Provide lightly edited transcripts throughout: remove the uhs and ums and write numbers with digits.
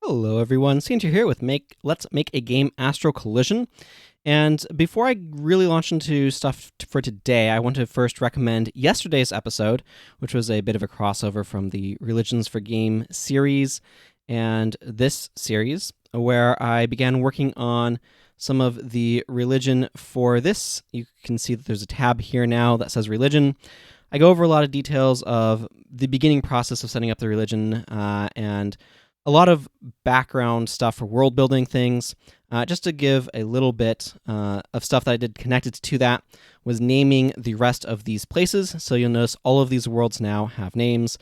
Hello everyone, Santer here with Let's Make a Game Astral Collision. And before I really launch into stuff for today, I want to first recommend yesterday's episode, which was a bit of a crossover from the Religions for Game series and this series, where I began working on some of the religion for this. You can see that there's a tab here now that says religion. I go over a lot of details of the beginning process of setting up the religion and a lot of background stuff for world building things. Just to give a little bit of stuff that I did connected to that was naming the rest of these places. So you'll notice all of these worlds now have names.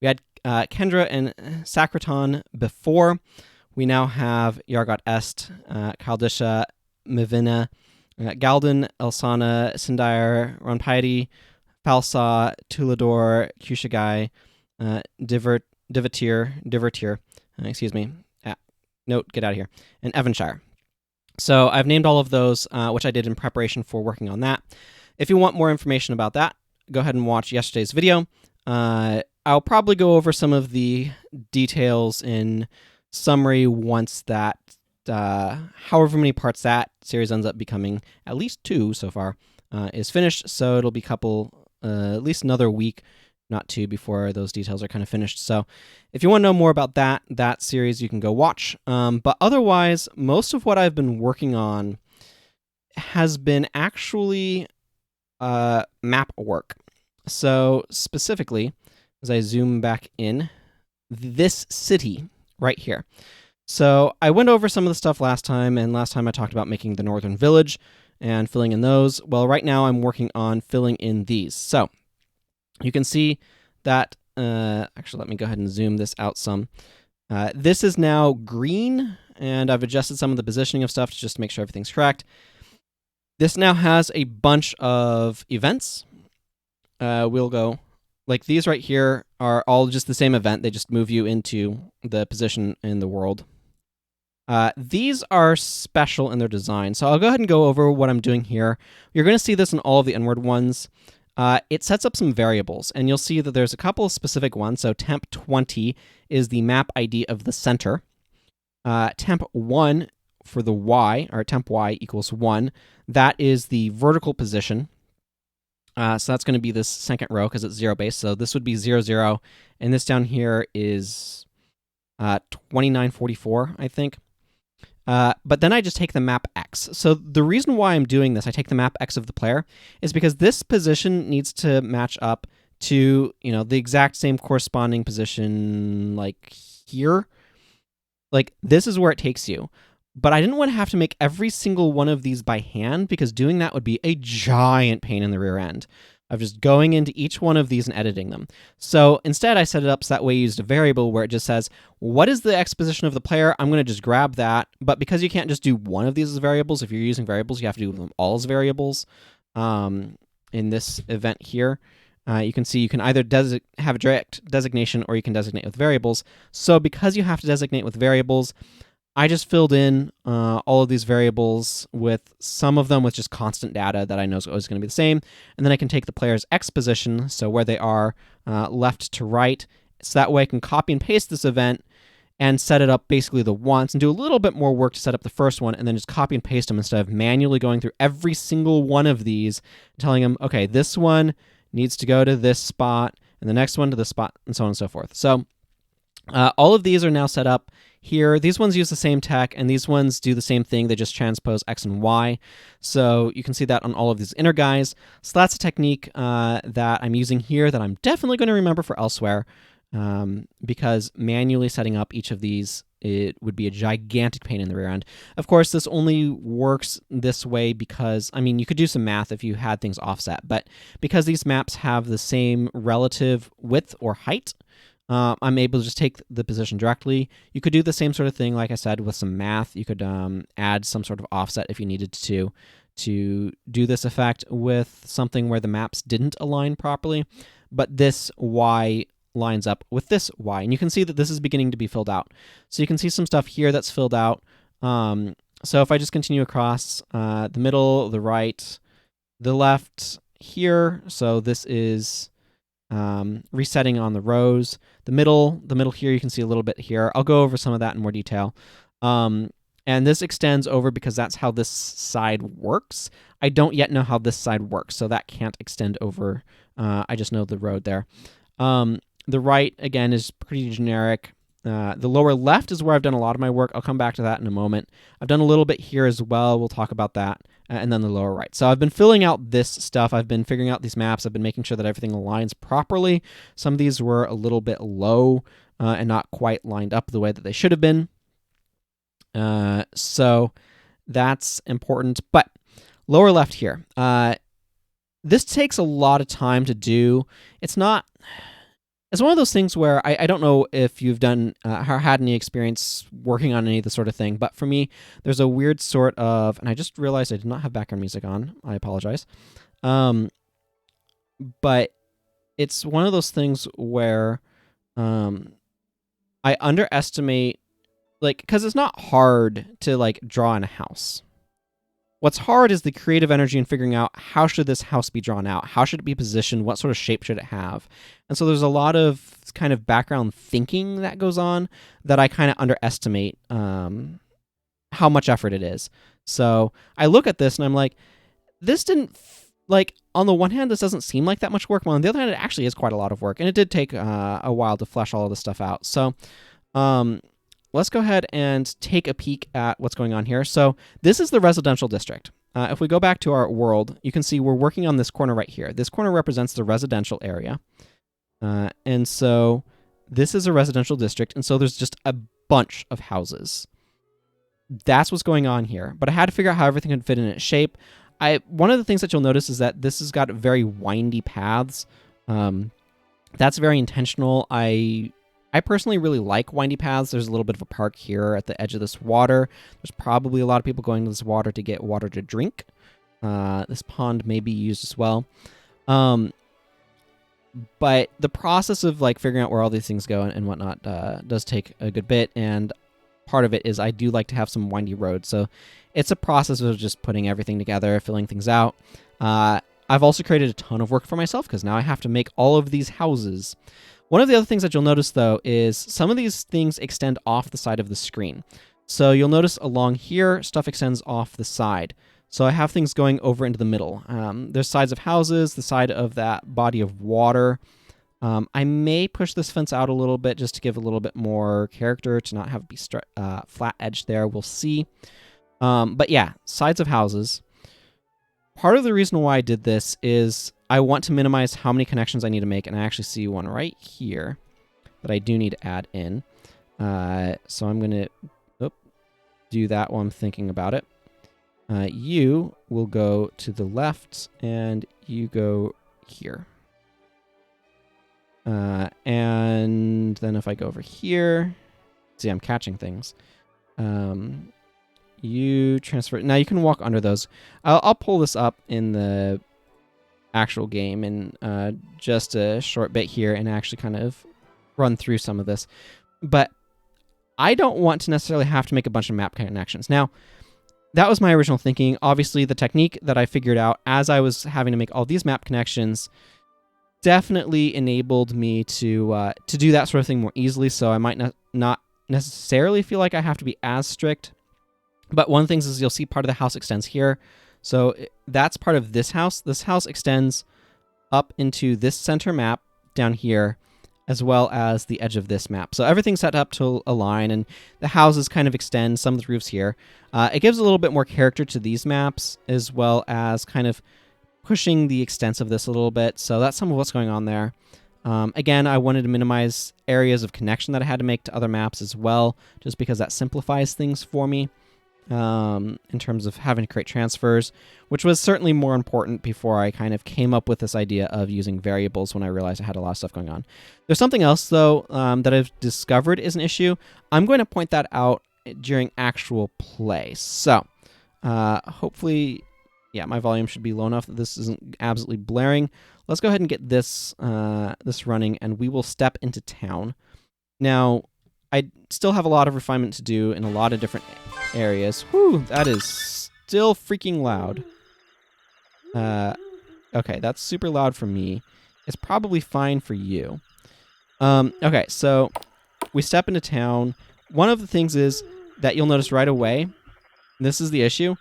We had Kendra and Sakraton before. We now have Yargot Est, Kaldisha, Mivina, Galden, Elsana, Sindire, Ronpiety, Falsa, Tulador, Kushagai, Divertir, excuse me. Note, get out of here. And Evanshire. So I've named all of those, which I did in preparation for working on that. If you want more information about that, go ahead and watch yesterday's video. I'll probably go over some of the details in summary once that, however many parts that series ends up becoming, at least 2 so far, is finished. So it'll be at least another week, not 2, before those details are kind of finished. So if you want to know more about that series, you can go watch. But otherwise, most of what I've been working on has been actually map work. So specifically, as I zoom back in, this city right here. So I went over some of the stuff last time, and last time I talked about making the northern village and filling in those. Well, right now I'm working on filling in these. So you can see that, actually, let me go ahead and zoom this out some. This is now green, and I've adjusted some of the positioning of stuff to just make sure everything's correct. This now has a bunch of events. We'll go, like these right here are all just the same event. They just move you into the position in the world. These are special in their design. So I'll go ahead and go over what I'm doing here. You're going to see this in all of the inward ones. It sets up some variables, and you'll see that there's a couple of specific ones. So temp 20 is the map ID of the center. Temp 1 for the y, or temp y equals 1, that is the vertical position. So that's going to be this second row because it's 0 base. So this would be 0, 0. And this down here is 2944, I think. But then I just take the map X. So the reason why I'm doing this, I take the map X of the player, is because this position needs to match up to, the exact same corresponding position like here. Like this is where it takes you. But I didn't want to have to make every single one of these by hand because doing that would be a giant pain in the rear end of just going into each one of these and editing them. So instead, I set it up so that way I used a variable where it just says, what is the X position of the player? I'm going to just grab that. But because you can't just do one of these as variables, if you're using variables, you have to do them all as variables. In this event here, you can see you can either have a direct designation or you can designate with variables. So because you have to designate with variables, I just filled in all of these variables with some of them with just constant data that I know is always going to be the same. And then I can take the player's X position, so where they are left to right. So that way I can copy and paste this event and set it up basically the once and do a little bit more work to set up the first one and then just copy and paste them instead of manually going through every single one of these and telling them, okay, this one needs to go to this spot and the next one to this spot and so on and so forth. So all of these are now set up here. These ones use the same tech, and these ones do the same thing. They just transpose X and Y. So you can see that on all of these inner guys. So that's a technique that I'm using here that I'm definitely going to remember for elsewhere because manually setting up each of these, it would be a gigantic pain in the rear end. Of course, this only works this way because, you could do some math if you had things offset, but because these maps have the same relative width or height, I'm able to just take the position directly. You could do the same sort of thing, like I said, with some math. You could add some sort of offset if you needed to do this effect with something where the maps didn't align properly. But this Y lines up with this Y. And you can see that this is beginning to be filled out. So you can see some stuff here that's filled out. So if I just continue across the middle, the right, the left here, so this is resetting on the rows. The middle here, you can see a little bit here. I'll go over some of that in more detail. And this extends over because that's how this side works. I don't yet know how this side works, so that can't extend over. I just know the road there. The right, again, is pretty generic. The lower left is where I've done a lot of my work. I'll come back to that in a moment. I've done a little bit here as well. We'll talk about that. And then the lower right. So I've been filling out this stuff. I've been figuring out these maps. I've been making sure that everything aligns properly. Some of these were a little bit low and not quite lined up the way that they should have been. So that's important. But lower left here. This takes a lot of time to do. It's one of those things where I don't know if you've done or had any experience working on any of this sort of thing, but for me, there's a weird sort of, and I just realized I did not have background music on. I apologize. But it's one of those things where I underestimate, because it's not hard to draw in a house. What's hard is the creative energy in figuring out how should this house be drawn out? How should it be positioned? What sort of shape should it have? And so there's a lot of kind of background thinking that goes on that I kind of underestimate how much effort it is. So I look at this and I'm like, this didn't, on the one hand, this doesn't seem like that much work. Well, on the other hand, it actually is quite a lot of work. And it did take a while to flesh all of this stuff out. So let's go ahead and take a peek at what's going on here. So this is the residential district. If we go back to our world, you can see we're working on this corner right here. This corner represents the residential area. And so this is a residential district. And so there's just a bunch of houses. That's what's going on here. But I had to figure out how everything could fit in its shape. One of the things that you'll notice is that this has got very windy paths. That's very intentional. I personally really like windy paths. There's a little bit of a park here at the edge of this water. There's probably a lot of people going to this water to get water to drink. This pond may be used as well. But the process of figuring out where all these things go and whatnot does take a good bit. And part of it is I do like to have some windy roads. So it's a process of just putting everything together, filling things out. I've also created a ton of work for myself because now I have to make all of these houses. One of the other things that you'll notice, though, is some of these things extend off the side of the screen. So you'll notice along here, stuff extends off the side. So I have things going over into the middle. There's sides of houses, the side of that body of water. I may push this fence out a little bit just to give a little bit more character, to not have it be flat edge there. We'll see. But yeah, sides of houses. Part of the reason why I did this is I want to minimize how many connections I need to make, and I actually see one right here that I do need to add in. So I'm going to do that while I'm thinking about it. You will go to the left, and you go here. And then if I go over here, see, I'm catching things. You transfer. Now you can walk under those. I'll pull this up in the actual game in just a short bit here and actually kind of run through some of this. But I don't want to necessarily have to make a bunch of map connections. Now, that was my original thinking. Obviously, the technique that I figured out as I was having to make all these map connections definitely enabled me to do that sort of thing more easily. So I might not necessarily feel like I have to be as strict. But one of the things is you'll see part of the house extends here. So that's part of this house. This house extends up into this center map down here, as well as the edge of this map. So everything's set up to align, and the houses kind of extend some of the roofs here. It gives a little bit more character to these maps, as well as kind of pushing the extents of this a little bit. So that's some of what's going on there. Again, I wanted to minimize areas of connection that I had to make to other maps as well, just because that simplifies things for me. In terms of having to create transfers, which was certainly more important before I kind of came up with this idea of using variables when I realized I had a lot of stuff going on. There's something else, though, that I've discovered is an issue. I'm going to point that out during actual play. So hopefully, yeah, my volume should be low enough that this isn't absolutely blaring. Let's go ahead and get this running, and we will step into town. Now, I still have a lot of refinement to do in a lot of different areas. Whew, that is still freaking loud. Okay, that's super loud for me. is probably fine for you. Okay, so we step into town. One of the things is that you'll notice right away, this is the issue,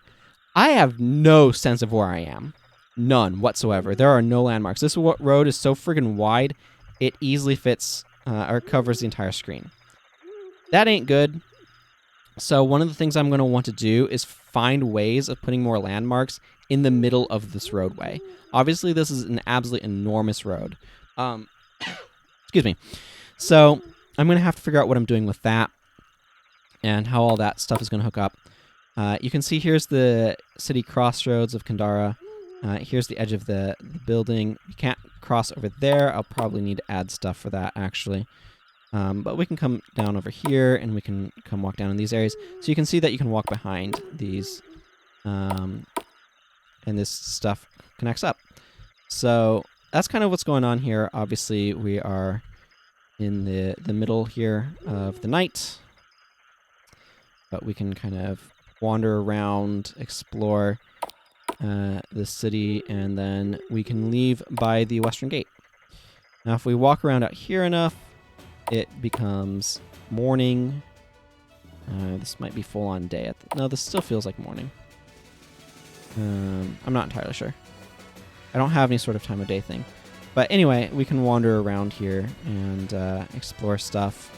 I have no sense of where I am. None whatsoever. There are no landmarks. This road is so friggin' wide, it easily fits or covers the entire screen. That ain't good. So one of the things I'm going to want to do is find ways of putting more landmarks in the middle of this roadway. Obviously, this is an absolutely enormous road. Excuse me. So I'm going to have to figure out what I'm doing with that and how all that stuff is going to hook up. You can see here's the city crossroads of Kandara. Here's the edge of the building. You can't cross over there. I'll probably need to add stuff for that, actually. But we can come down over here, and we can come walk down in these areas. So you can see that you can walk behind these, and this stuff connects up. So that's kind of what's going on here. Obviously, we are in the middle here of the night, but we can kind of wander around, explore the city, and then we can leave by the western gate. Now, if we walk around out here enough, it becomes morning. This might be full-on day. No, this still feels like morning. I'm not entirely sure. I don't have any sort of time of day thing. But anyway, we can wander around here and explore stuff.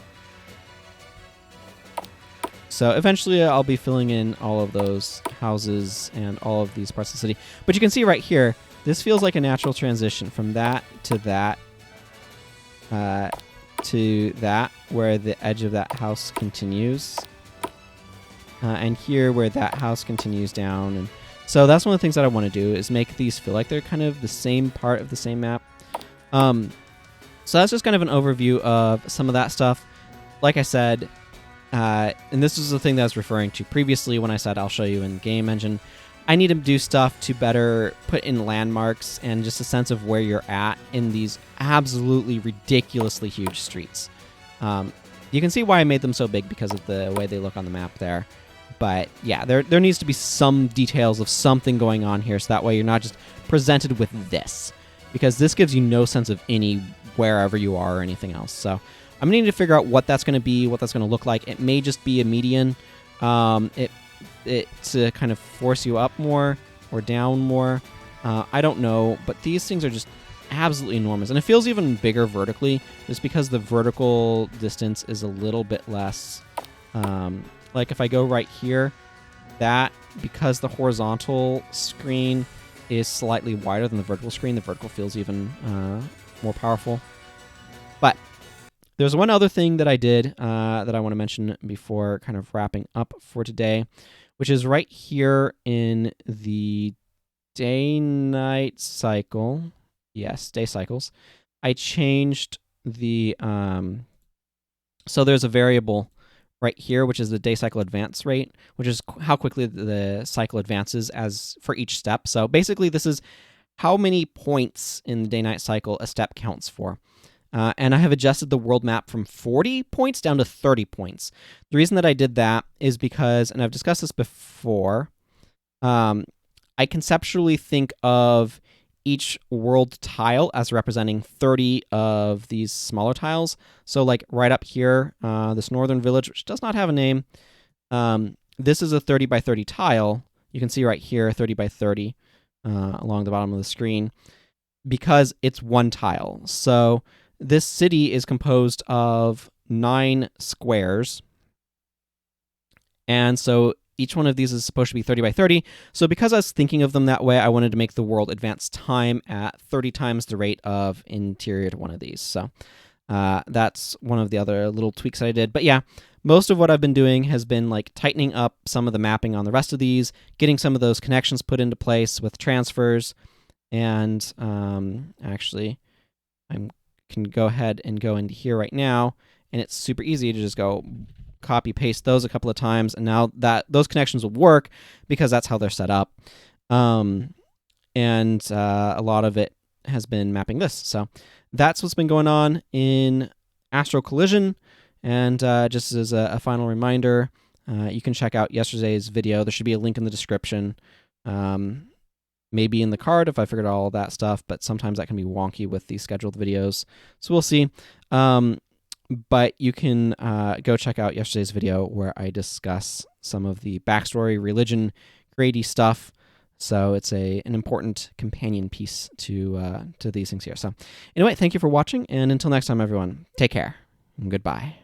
So eventually I'll be filling in all of those houses and all of these parts of the city. But you can see right here, this feels like a natural transition from that, where the edge of that house continues. And here where that house continues down. And so that's one of the things that I want to do is make these feel like they're kind of the same part of the same map. So that's just kind of an overview of some of that stuff. Like I said, and this is the thing that I was referring to previously when I said I'll show you in Game Engine. I need to do stuff to better put in landmarks and just a sense of where you're at in these absolutely ridiculously huge streets. You can see why I made them so big because of the way they look on the map there. But yeah, there needs to be some details of something going on here, so that way you're not just presented with this. Because this gives you no sense of any wherever you are or anything else. So I'm going to need to figure out what that's going to be, what that's going to look like. It may just be a median. It to kind of force you up more or down more. I don't know, but these things are just absolutely enormous. And it feels even bigger vertically just because the vertical distance is a little bit less. Like if I go right here, because the horizontal screen is slightly wider than the vertical screen, the vertical feels even more powerful. But there's one other thing that I did that I want to mention before kind of wrapping up for today, which is right here in the day-night cycle. Yes, day cycles. I changed the... so there's a variable right here, which is the day cycle advance rate, which is how quickly the cycle advances as for each step. So basically, this is how many points in the day-night cycle a step counts for. And I have adjusted the world map from 40 points down to 30 points. The reason that I did that is because, and I've discussed this before, I conceptually think of each world tile as representing 30 of these smaller tiles. So like right up here, this northern village, which does not have a name, this is a 30 by 30 tile. You can see right here, 30 by 30 along the bottom of the screen, because it's one tile. So this city is composed of 9 squares. And so each one of these is supposed to be 30 by 30. So because I was thinking of them that way, I wanted to make the world advance time at 30 times the rate of interior to one of these. So that's one of the other little tweaks that I did. But yeah, most of what I've been doing has been like tightening up some of the mapping on the rest of these, getting some of those connections put into place with transfers. And actually, I can go ahead and go into here right now, and it's super easy to just go copy paste those a couple of times, and now that those connections will work because that's how they're set up. And a lot of it has been mapping this. So that's what's been going on in Astral Collision. And just as a final reminder, you can check out yesterday's video. There should be a link in the description. maybe in the card if I figured out all of that stuff, but sometimes that can be wonky with these scheduled videos. So we'll see. But you can go check out yesterday's video where I discuss some of the backstory, religion, grady stuff. So it's an important companion piece to these things here. So anyway, thank you for watching, and until next time, everyone, take care and goodbye.